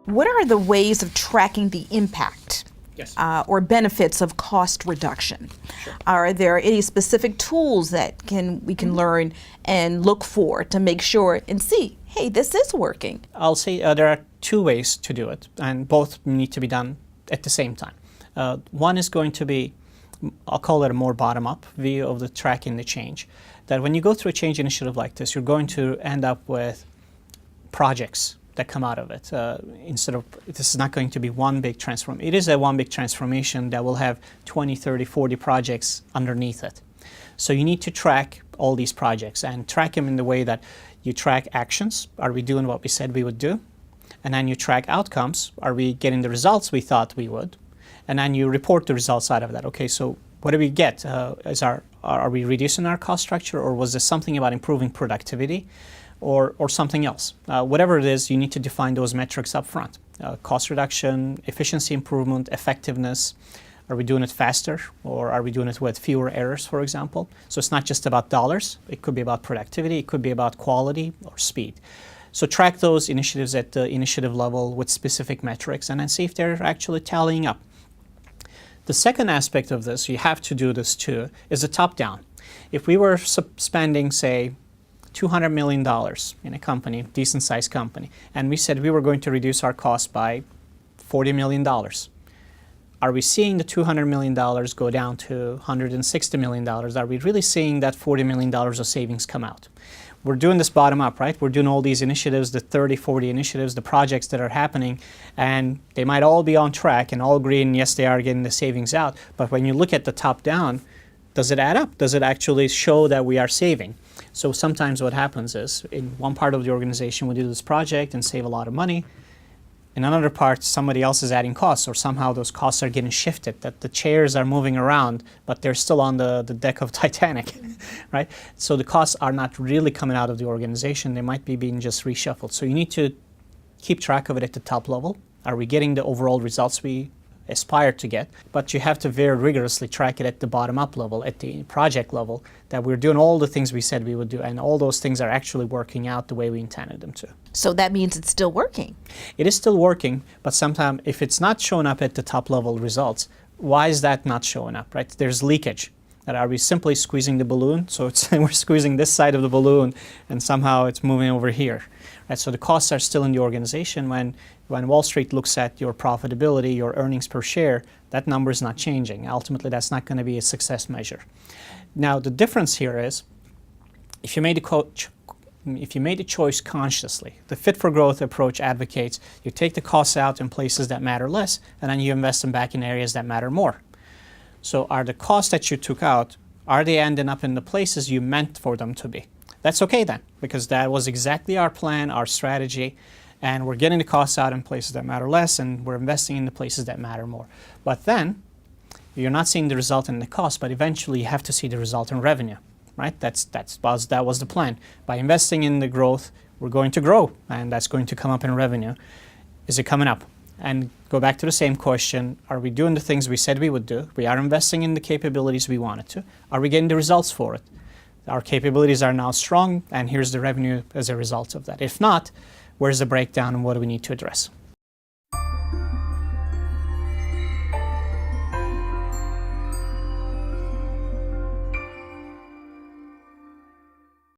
What are the ways of tracking the impact Yes. or benefits of cost reduction? Sure. Are there any specific tools that we can learn and look for to make sure and see, hey, this is working? I'll say there are two ways to do it, and both need to be done at the same time. One is going to be, I'll call it a more bottom-up view of the tracking the change. That when you go through a change initiative like this, you're going to end up with projects that come out of it. Instead of, this is not going to be one big transformation. It is a one big transformation that will have 20, 30, 40 projects underneath it. So you need to track all these projects and track them in the way that you track actions. Are we doing what we said we would do? And then you track outcomes. Are we getting the results we thought we would? And then you report the results out of that. Okay, so what do we get? Are we reducing our cost structure, or was this something about improving productivity? Or something else. Whatever it is, you need to define those metrics up front. Cost reduction, efficiency improvement, effectiveness. Are we doing it faster, or are we doing it with fewer errors, for example? So it's not just about dollars. It could be about productivity. It could be about quality or speed. So track those initiatives at the initiative level with specific metrics and then see if they're actually tallying up. The second aspect of this, you have to do this too, is a top-down. If we were spending, say, $200 million in a company, decent-sized company, and we said we were going to reduce our cost by $40 million. Are we seeing the $200 million go down to $160 million? Are we really seeing that $40 million of savings come out? We're doing this bottom-up, right? We're doing all these initiatives, the 30, 40 initiatives, the projects that are happening, and they might all be on track and all agree, and yes, they are getting the savings out. But when you look at the top-down, does it add up? Does it actually show that we are saving? So sometimes what happens is, in one part of the organization we do this project and save a lot of money. In another part, somebody else is adding costs, or somehow those costs are getting shifted, that the chairs are moving around, but they're still on the deck of Titanic, right? So the costs are not really coming out of the organization. They might be being just reshuffled. So you need to keep track of it at the top level. Are we getting the overall results we aspire to get? But you have to very rigorously track it at the bottom-up level, at the project level, that we're doing all the things we said we would do, and all those things are actually working out the way we intended them to. So that means it's still working. It is still working, but sometimes if it's not showing up at the top-level results, why is that not showing up, right? There's leakage. That are we simply squeezing the balloon? So we're squeezing this side of the balloon, and somehow it's moving over here. Right? So the costs are still in the organization. When Wall Street looks at your profitability, your earnings per share, that number is not changing. Ultimately, that's not going to be a success measure. Now, the difference here is, if you made a choice consciously, the Fit for Growth approach advocates you take the costs out in places that matter less, and then you invest them back in areas that matter more. So are the costs that you took out, are they ending up in the places you meant for them to be? That's okay then, because that was exactly our plan, our strategy, and we're getting the costs out in places that matter less, and we're investing in the places that matter more. But then, you're not seeing the result in the cost, but eventually you have to see the result in revenue, right? That was the plan. By investing in the growth, we're going to grow, and that's going to come up in revenue. Is it coming up? And go back to the same question, are we doing the things we said we would do? We are investing in the capabilities we wanted to. Are we getting the results for it? Our capabilities are now strong, and here's the revenue as a result of that. If not, where's the breakdown and what do we need to address?